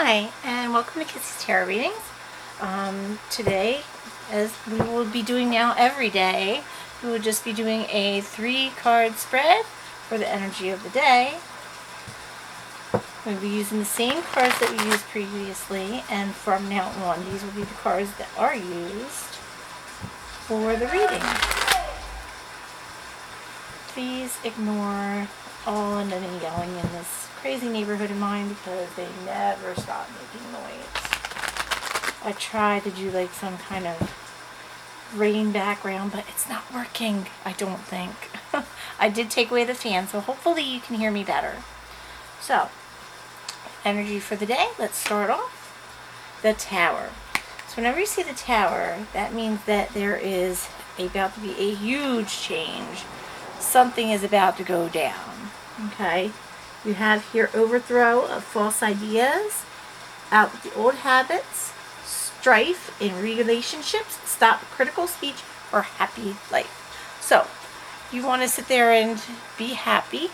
Hi, and welcome to Kissy's Tarot Readings. Today, as we will be doing now every day, we will just be doing a 3-card spread for the energy of the day. We'll be using the same cards that we used previously, and from now on, these will be the cards that are used for the reading. Please ignore all of the yelling in this crazy neighborhood of mine because they never stop making noise. I tried to do like some kind of rain background, but it's not working, I don't think. I did take away the fan, so hopefully you can hear me better. So, energy for the day, let's start off. The Tower. So whenever you see the Tower, that means that there is about to be a huge change. Something is about to go down. Okay? You have here overthrow of false ideas, out with the old habits, strife in relationships, stop critical speech, or happy life. So, you want to sit there and be happy,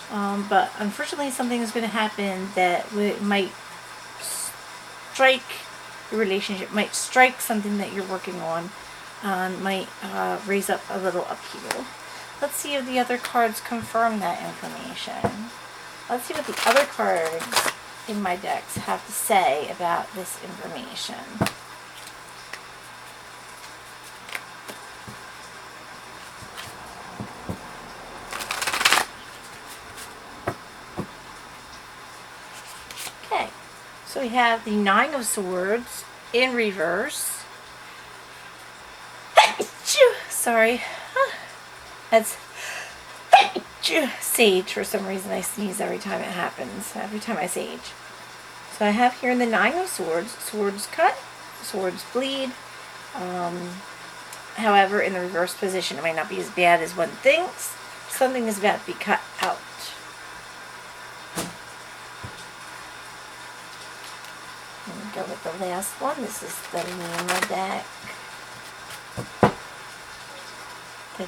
but unfortunately something is going to happen that might strike your relationship, might strike something that you're working on, might raise up a little upheaval. Let's see if the other cards confirm that information. Let's see what the other cards in my decks have to say about this information. Okay, so we have the Nine of Swords in reverse. Sorry. That's sage. For some reason I sneeze every time it happens, every time I sage. So I have here in the Nine of Swords, swords cut, swords bleed. However, in the reverse position, it might not be as bad as one thinks. Something is about to be cut out. Let me go with the last one. This is the Lima deck.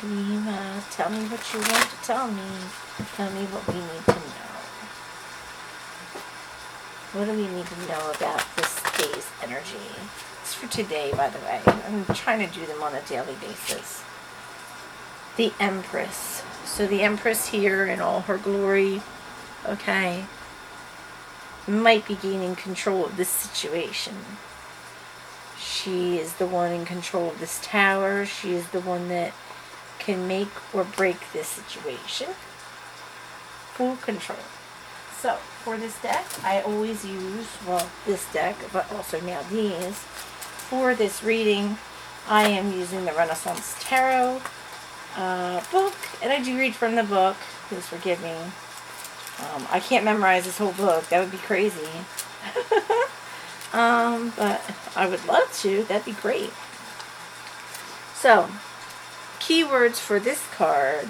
Lima, tell me what you want to tell me. Tell me what we need to know. What do we need to know about this day's energy? It's for today, by the way. I'm trying to do them on a daily basis. The Empress. So the Empress here in all her glory, okay, might be gaining control of this situation. She is the one in control of this tower. She is the one that can make or break this situation. Full control. So, for this deck, I always use, well, this deck, but also now these. For this reading, I am using the Renaissance Tarot book, and I do read from the book. Please forgive me. I can't memorize this whole book. That would be crazy. But I would love to. That'd be great. So, keywords for this card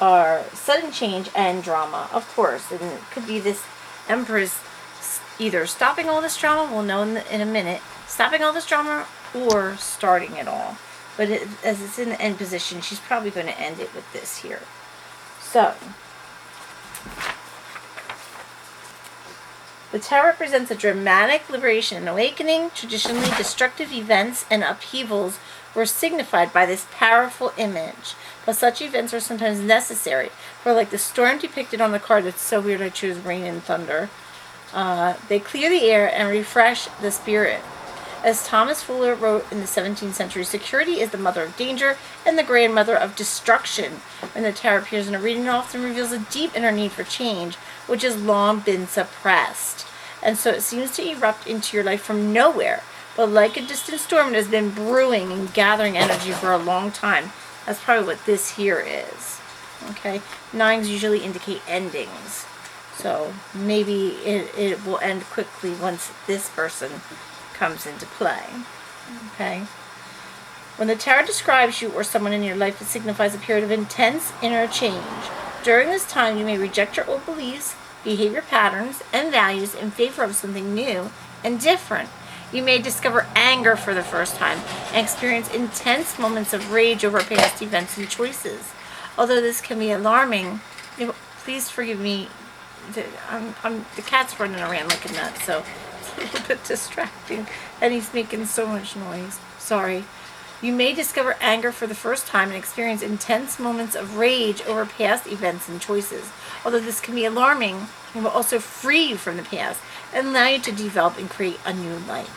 are sudden change and drama, of course, and it could be this Empress either stopping all this drama, we'll know in a minute, stopping all this drama or starting it all. But as it's in the end position, she's probably going to end it with this here. So, the Tower represents a dramatic liberation and awakening. Traditionally, destructive events and upheavals were signified by this powerful image. But such events are sometimes necessary. For like the storm depicted on the card, it's so weird I choose rain and thunder. They clear the air and refresh the spirit. As Thomas Fuller wrote in the 17th century, security is the mother of danger and the grandmother of destruction. When the Tower appears in a reading, it often reveals a deep inner need for change, which has long been suppressed. And so it seems to erupt into your life from nowhere. But like a distant storm, it has been brewing and gathering energy for a long time. That's probably what this here is. Okay? Nines usually indicate endings. So maybe it will end quickly once this person comes into play. Okay? When the Tower describes you or someone in your life, it signifies a period of intense inner change. During this time, you may reject your old beliefs, behavior patterns, and values in favor of something new and different. You may discover anger for the first time and experience intense moments of rage over past events and choices. Although this can be alarming, please forgive me the cat's running around like a nut, so it's a little bit distracting, and he's making so much noise. Sorry. You may discover anger for the first time and experience intense moments of rage over past events and choices. Although this can be alarming, it will also free you from the past and allow you to develop and create a new life.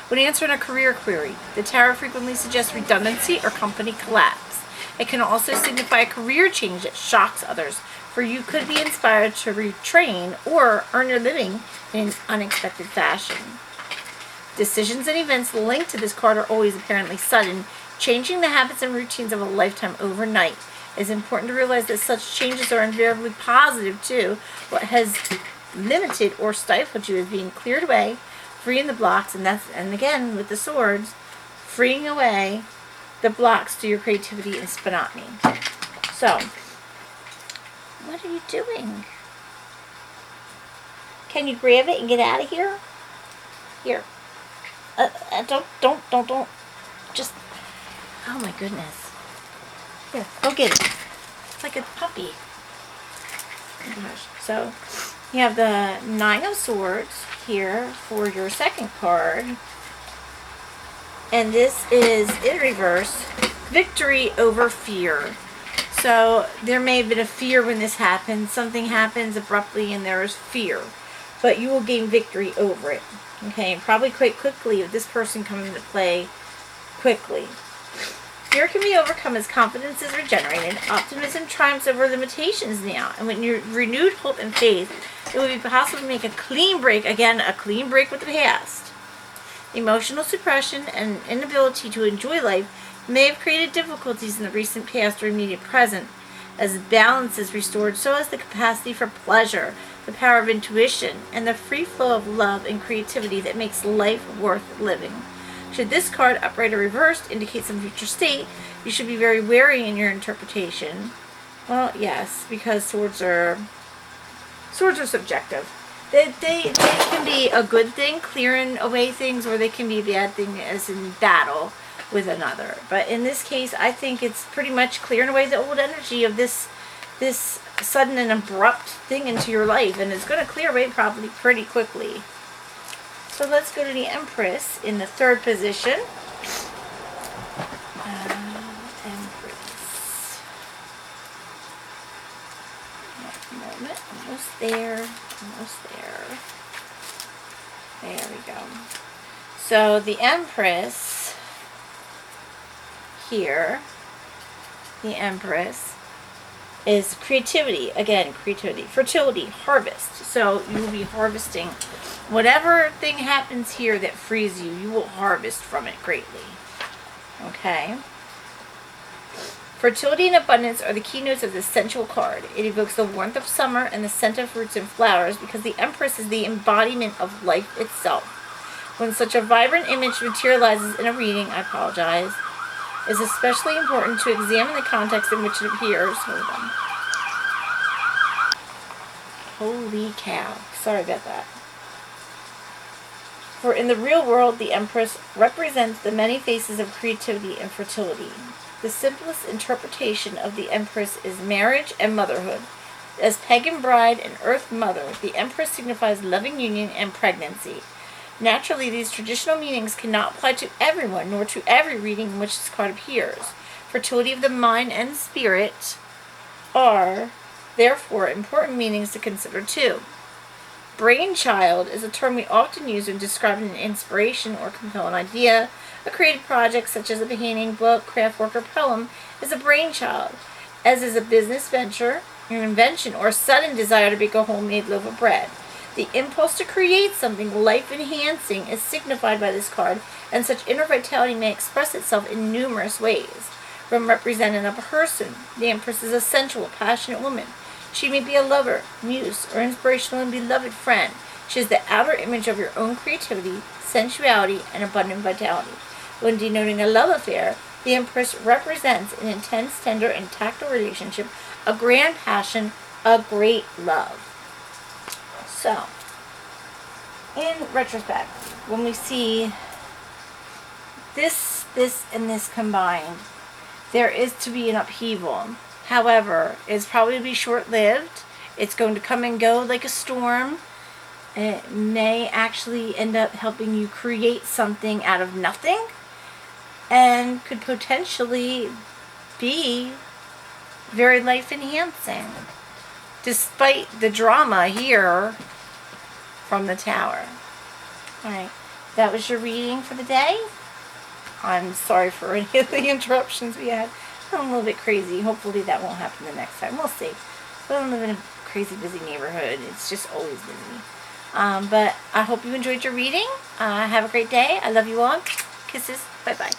When answering a career query, the tarot frequently suggests redundancy or company collapse. It can also signify a career change that shocks others, for you could be inspired to retrain or earn your living in an unexpected fashion. Decisions and events linked to this card are always apparently sudden. Changing the habits and routines of a lifetime overnight. It is important to realize that such changes are invariably positive too. What has limited or stifled you is being cleared away, freeing the blocks, and again with the swords, freeing away the blocks to your creativity and spontaneity. So, what are you doing? Can you grab it and get out of here? Here. Don't. Just, oh my goodness. Here, go get it. It's like a puppy. Oh my gosh. So, you have the Nine of Swords here for your second card. And this is, in reverse, victory over fear. So, there may have been a fear when this happens. Something happens abruptly and there is fear. But you will gain victory over it. Okay, probably quite quickly if this person comes into play quickly. Fear can be overcome as confidence is regenerated. Optimism triumphs over limitations now. And when you're renewed hope and faith, it will be possible to make a clean break. Again, a clean break with the past. Emotional suppression and inability to enjoy life may have created difficulties in the recent past or immediate present. As balance is restored, so is the capacity for pleasure, the power of intuition, and the free flow of love and creativity that makes life worth living. Should this card, upright or reversed, indicate some future state, you should be very wary in your interpretation. Well, yes, because swords are subjective. They can be a good thing, clearing away things, or they can be a bad thing, as in battle with another. But in this case, I think it's pretty much clearing away the old energy of this sudden and abrupt thing into your life, and it's going to clear away probably pretty quickly. So let's go to the Empress in the third position. Empress. One moment, almost there. There we go. So the Empress here, the Empress, is creativity. Again, creativity, fertility, harvest. So you will be harvesting whatever thing happens here that frees you. You will harvest from it greatly. Okay. Fertility and abundance are the keynotes of this sensual card. It evokes the warmth of summer and the scent of fruits and flowers because the Empress is the embodiment of life itself. When such a vibrant image materializes in a reading, I apologize, it's especially important to examine the context in which it appears. Hold on. Holy cow. Sorry about that. For in the real world, the Empress represents the many faces of creativity and fertility. The simplest interpretation of the Empress is marriage and motherhood. As pagan bride and earth mother, the Empress signifies loving union and pregnancy. Naturally, these traditional meanings cannot apply to everyone, nor to every reading in which this card appears. Fertility of the mind and spirit are, therefore, important meanings to consider too. Brainchild is a term we often use when describing an inspiration or compelling idea. A creative project such as a painting, book, craft work, or poem is a brainchild, as is a business venture, an invention, or a sudden desire to bake a homemade loaf of bread. The impulse to create something life-enhancing is signified by this card, and such inner vitality may express itself in numerous ways. From representing a person, the Empress is a sensual, passionate woman. She may be a lover, muse, or inspirational and beloved friend. She is the outer image of your own creativity, sensuality, and abundant vitality. When denoting a love affair, the Empress represents an intense, tender, and tactile relationship, a grand passion, a great love. So, in retrospect, when we see this, and this combined, there is to be an upheaval. However, it's probably to be short-lived. It's going to come and go like a storm. It may actually end up helping you create something out of nothing, and could potentially be very life enhancing, despite the drama here from the Tower. Alright, that was your reading for the day. I'm sorry for any of the interruptions we had. I'm a little bit crazy. Hopefully that won't happen the next time. We'll see. We don't live in a crazy busy neighborhood. It's just always busy. But I hope you enjoyed your reading. Have a great day. I love you all. Kisses. Bye-bye.